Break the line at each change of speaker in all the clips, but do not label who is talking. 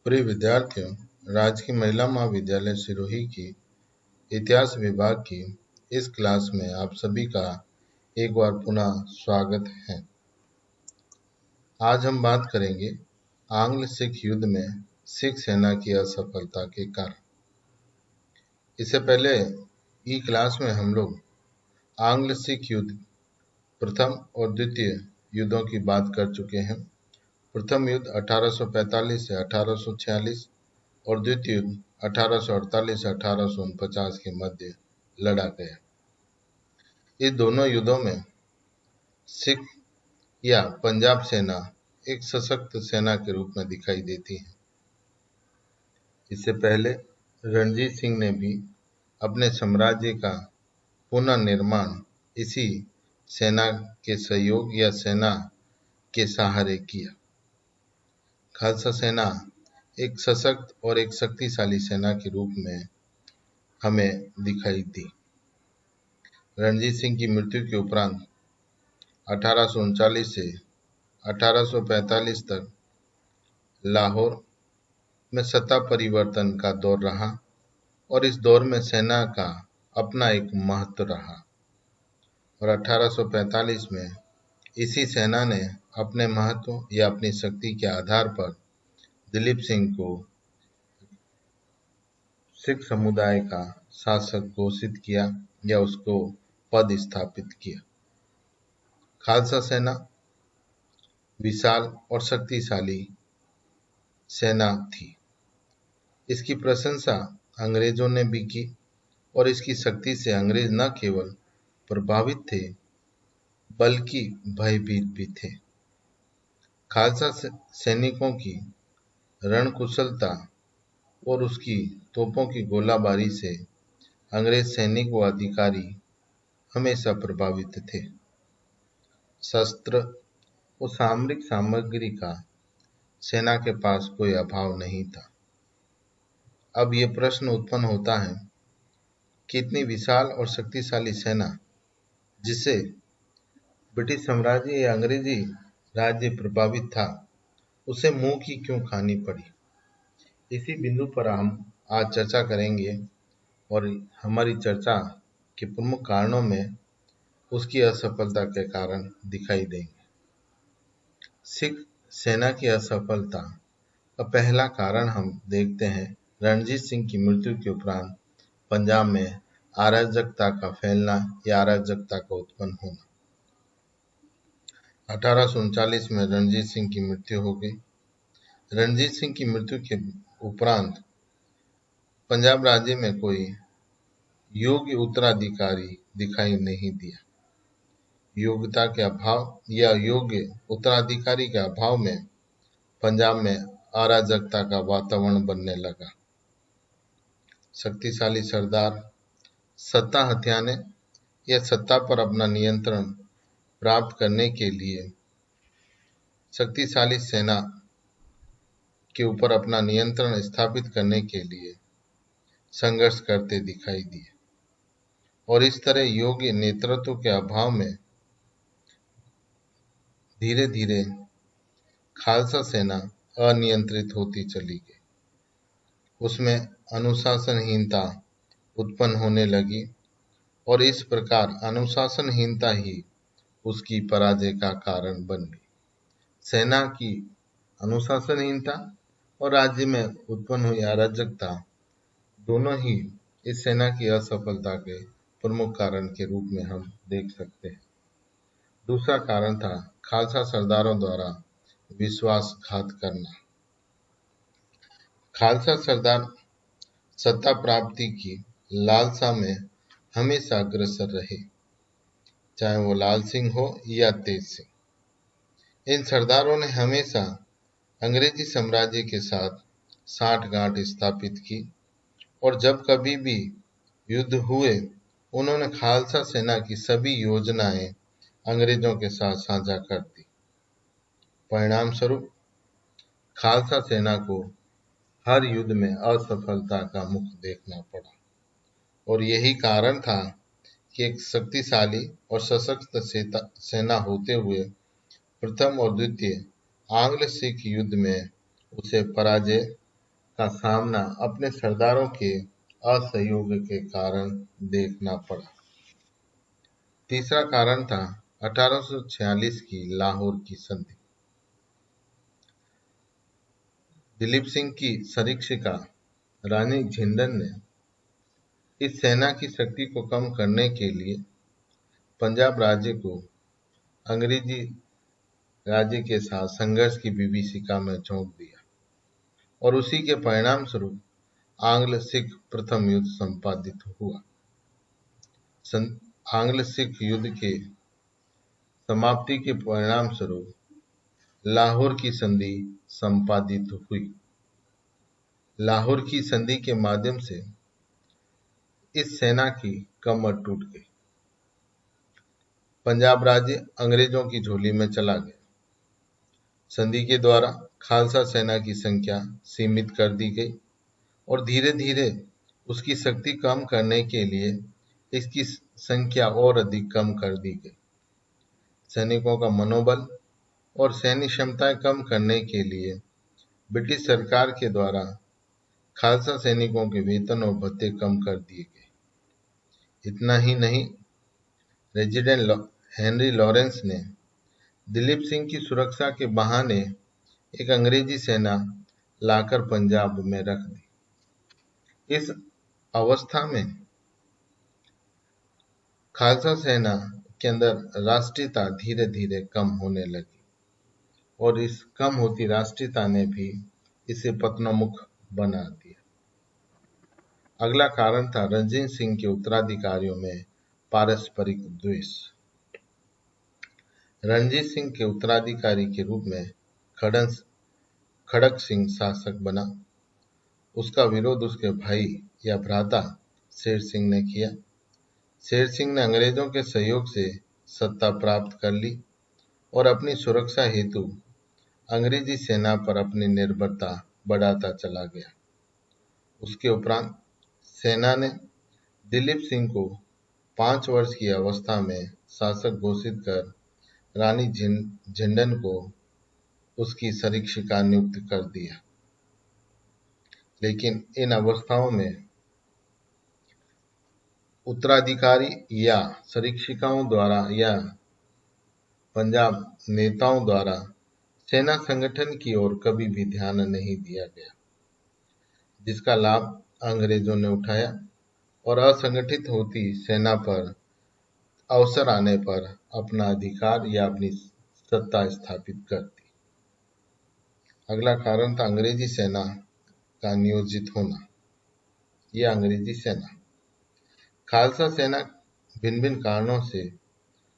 प्रिय विद्यार्थियों, राजकीय महिला महाविद्यालय सिरोही की इतिहास विभाग की इस क्लास में आप सभी का एक बार पुनः स्वागत है। आज हम बात करेंगे आंग्ल सिख युद्ध में सिख सेना की असफलता के कारण। इससे पहले ई क्लास में हम लोग आंग्ल सिख युद्ध प्रथम और द्वितीय युद्धों की बात कर चुके हैं। प्रथम युद्ध 1845 से 1846 और द्वितीय युद्ध 1848 से 1849 के मध्य लड़ा गया। इस दोनों युद्धों में सिख या पंजाब सेना एक सशक्त सेना के रूप में दिखाई देती है। इससे पहले रणजीत सिंह ने भी अपने साम्राज्य का पुनर्निर्माण इसी सेना के सहयोग या सेना के सहारे किया। खालसा सेना एक सशक्त और एक शक्तिशाली सेना के रूप में हमें दिखाई दी। रणजीत सिंह की मृत्यु के उपरांत 1839 से 1845 तक लाहौर में सत्ता परिवर्तन का दौर रहा और इस दौर में सेना का अपना एक महत्व रहा और 1845 में इसी सेना ने अपने महत्व या अपनी शक्ति के आधार पर दिलीप सिंह को सिख समुदाय का शासक घोषित किया या उसको पद स्थापित किया। खालसा सेना विशाल और शक्तिशाली सेना थी। इसकी प्रशंसा अंग्रेजों ने भी की और इसकी शक्ति से अंग्रेज न केवल प्रभावित थे बल्कि भयभीत भी थे। खालसा सैनिकों की रणकुशलता और उसकी तोपों की गोलाबारी से अंग्रेज सैनिक व अधिकारी हमेशा प्रभावित थे। शस्त्र और सामरिक सामग्री का सेना के पास कोई अभाव नहीं था। अब ये प्रश्न उत्पन्न होता है कि इतनी विशाल और शक्तिशाली सेना जिससे ब्रिटिश साम्राज्य या अंग्रेजी राज्य प्रभावित था, उसे मुंह की क्यों खानी पड़ी। इसी बिंदु पर हम आज चर्चा करेंगे और हमारी चर्चा के प्रमुख कारणों में उसकी असफलता के कारण दिखाई देंगे। सिख सेना की असफलता का पहला कारण हम देखते हैं रणजीत सिंह की मृत्यु के उपरांत पंजाब में अराजकता का फैलना या अराजकता का उत्पन्न होना। 1839 में रणजीत सिंह की मृत्यु हो गई। रणजीत सिंह की मृत्यु के उपरांत पंजाब राज्य में कोई योग्य उत्तराधिकारी दिखाई नहीं दिया। योग्यता के अभाव या योग्य उत्तराधिकारी के अभाव में पंजाब में अराजकता का वातावरण बनने लगा। शक्तिशाली सरदार सत्ता हथियाने या सत्ता पर अपना नियंत्रण प्राप्त करने के लिए शक्तिशाली सेना के ऊपर अपना नियंत्रण स्थापित करने के लिए संघर्ष करते दिखाई दिए और इस तरह योग्य नेतृत्व के अभाव में धीरे धीरे खालसा सेना अनियंत्रित होती चली गई। उसमें अनुशासनहीनता उत्पन्न होने लगी और इस प्रकार अनुशासनहीनता ही उसकी पराजय का कारण बन गई। सेना की अनुशासनहीनता और राज्य में उत्पन्न हुई अराजकता दोनों ही इस सेना की असफलता के प्रमुख कारण के रूप में हम देख सकते हैं। दूसरा कारण था खालसा सरदारों द्वारा विश्वासघात करना। खालसा सरदार सत्ता प्राप्ति की लालसा में हमेशा अग्रसर रहे, चाहे वो लाल सिंह हो या तेज सिंह। इन सरदारों ने हमेशा अंग्रेजी साम्राज्य के साथ साठगांठ स्थापित की और जब कभी भी युद्ध हुए उन्होंने खालसा सेना की सभी योजनाएं अंग्रेजों के साथ साझा कर दी। परिणाम स्वरूप खालसा सेना को हर युद्ध में असफलता का मुख देखना पड़ा और यही कारण था कि एक शक्तिशाली और सशक्त सेना होते हुए प्रथम और द्वितीय आंग्ल सिख युद्ध में उसे पराजय का सामना अपने सरदारों के असहयोग के कारण देखना पड़ा। तीसरा कारण था 1846 की लाहौर की संधि। दिलीप सिंह की सरीक्षिका रानी झिंदन ने इस सेना की शक्ति को कम करने के लिए पंजाब राज्य को अंग्रेजी राज्य के साथ संघर्ष की विभीषिका में झोंक दिया और उसी के परिणाम स्वरूप आंग्ल सिख प्रथम युद्ध संपादित हुआ। आंग्ल सिख युद्ध के समाप्ति के परिणाम स्वरूप लाहौर की संधि संपादित हुई। लाहौर की संधि के माध्यम से इस सेना की कमर टूट गई। पंजाब राज्य अंग्रेजों की झोली में चला गया। संधि के द्वारा खालसा सेना की संख्या सीमित कर दी गई और धीरे धीरे उसकी शक्ति कम करने के लिए इसकी संख्या और अधिक कम कर दी गई। सैनिकों का मनोबल और सैन्य क्षमताएं कम करने के लिए ब्रिटिश सरकार के द्वारा खालसा सैनिकों के वेतन और भत्ते कम कर दिए गए। इतना ही नहीं, रेजिडेंट हेनरी लॉरेंस ने दिलीप सिंह की सुरक्षा के बहाने एक अंग्रेजी सेना लाकर पंजाब में रख दी। इस अवस्था में खालसा सेना के अंदर राष्ट्रीयता धीरे धीरे कम होने लगी और इस कम होती राष्ट्रीयता ने भी इसे पतनोन्मुख बना दिया। अगला कारण था रणजीत सिंह के उत्तराधिकारियों में पारस्परिक द्वेष। रणजीत सिंह के उत्तराधिकारी के रूप में खड़क सिंह शासक बना। उसका विरोध उसके भाई या भ्राता शेर सिंह ने किया। शेर सिंह ने अंग्रेजों के सहयोग से सत्ता प्राप्त कर ली और अपनी सुरक्षा हेतु अंग्रेजी सेना पर अपनी निर्भरता बढ़ाता चला गया। उसके उपरांत सेना ने दिलीप सिंह को 5 वर्ष की अवस्था में शासक घोषित कर रानी झिंदन को उसकी सरीक्षिका नियुक्त कर दिया। लेकिन इन अवस्थाओं में उत्तराधिकारी या सरीक्षिकाओं द्वारा या पंजाब नेताओं द्वारा सेना संगठन की ओर कभी भी ध्यान नहीं दिया गया, जिसका लाभ अंग्रेजों ने उठाया और असंगठित होती सेना पर अवसर आने पर अपना अधिकार या अपनी सत्ता स्थापित कर दी। अगला कारण था अंग्रेजी सेना का नियोजित होना। यह अंग्रेजी सेना खालसा सेना भिन्न भिन्न कारणों से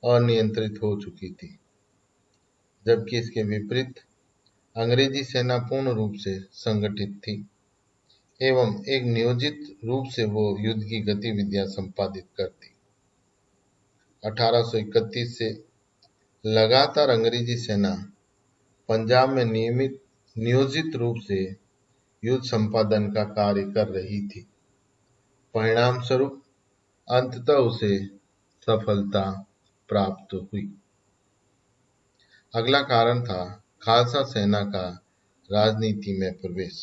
अनियंत्रित हो चुकी थी, जबकि इसके विपरीत अंग्रेजी सेना पूर्ण रूप से संगठित थी एवं एक नियोजित रूप से वो युद्ध की गतिविधियां संपादित करती। 1831 से लगातार अंग्रेजी सेना पंजाब में नियोजित रूप से युद्ध संपादन का कार्य कर रही थी। परिणाम स्वरूप अंततः उसे सफलता प्राप्त हुई। अगला कारण था खालसा सेना का राजनीति में प्रवेश।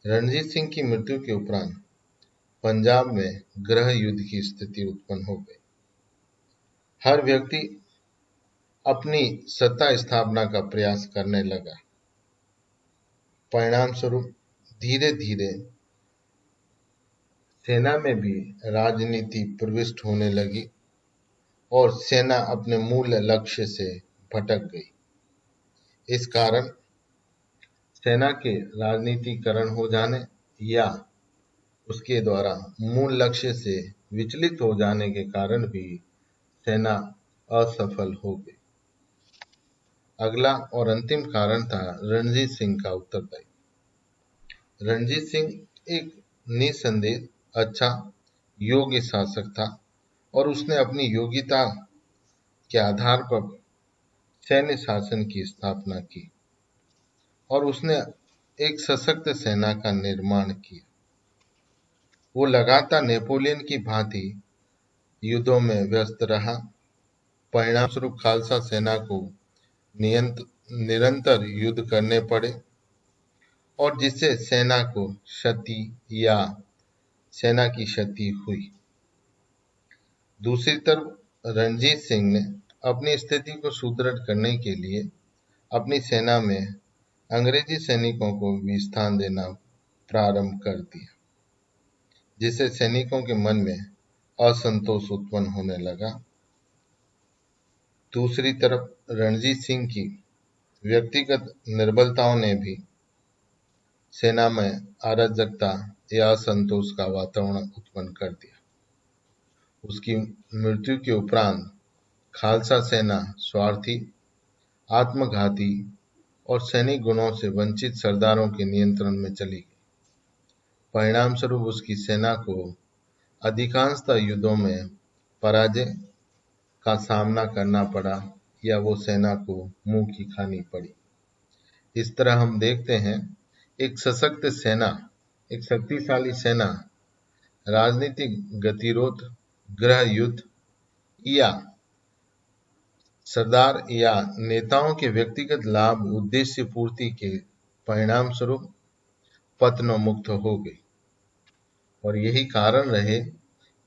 रणजीत सिंह की मृत्यु के उपरांत पंजाब में गृह युद्ध की स्थिति उत्पन्न हो गई। हर व्यक्ति अपनी सत्ता स्थापना का प्रयास करने लगा। परिणाम स्वरूप धीरे धीरे सेना में भी राजनीति प्रविष्ट होने लगी और सेना अपने मूल लक्ष्य से भटक गई। इस कारण सेना के राजनीतिकरण हो जाने या उसके द्वारा मूल लक्ष्य से विचलित हो जाने के कारण भी सेना असफल हो गई। अगला और अंतिम कारण था रणजीत सिंह का उत्तरदायित्व। रणजीत सिंह एक निसंदेह अच्छा योग्य शासक था और उसने अपनी योग्यता के आधार पर सैन्य शासन की स्थापना की और उसने एक सशक्त सेना का निर्माण किया। वो लगातार नेपोलियन की भांति युद्धों में व्यस्त रहा। परिणाम स्वरूप खालसा सेना को निरंतर युद्ध करने पड़े और जिससे सेना को क्षति या सेना की क्षति हुई। दूसरी तरफ रणजीत सिंह ने अपनी स्थिति को सुदृढ़ करने के लिए अपनी सेना में अंग्रेजी सैनिकों को भी स्थान देना प्रारंभ कर दिया, जिससे सैनिकों के मन में असंतोष उत्पन्न होने लगा। दूसरी तरफ रणजीत सिंह की व्यक्तिगत निर्बलताओं ने भी सेना में अराजकता या असंतोष का वातावरण उत्पन्न कर दिया। उसकी मृत्यु के उपरांत खालसा सेना स्वार्थी, आत्मघाती और सैनिक गुणों से वंचित सरदारों के नियंत्रण में चली गई। परिणाम स्वरूप उसकी सेना को अधिकांशतः युद्धों में पराजय का सामना करना पड़ा या वो सेना को मुंह की खानी पड़ी। इस तरह हम देखते हैं एक सशक्त सेना, एक शक्तिशाली सेना राजनीतिक गतिरोध, गृह युद्ध या सरदार या नेताओं के व्यक्तिगत लाभ उद्देश्य पूर्ति के परिणाम स्वरूप पतनोन्मुख हो गई। और यही कारण रहे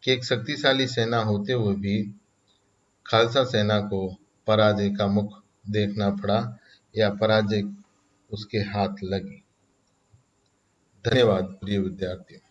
कि एक शक्तिशाली सेना होते हुए भी खालसा सेना को पराजय का मुख देखना पड़ा या पराजय उसके हाथ लगी। धन्यवाद प्रिय विद्यार्थियों।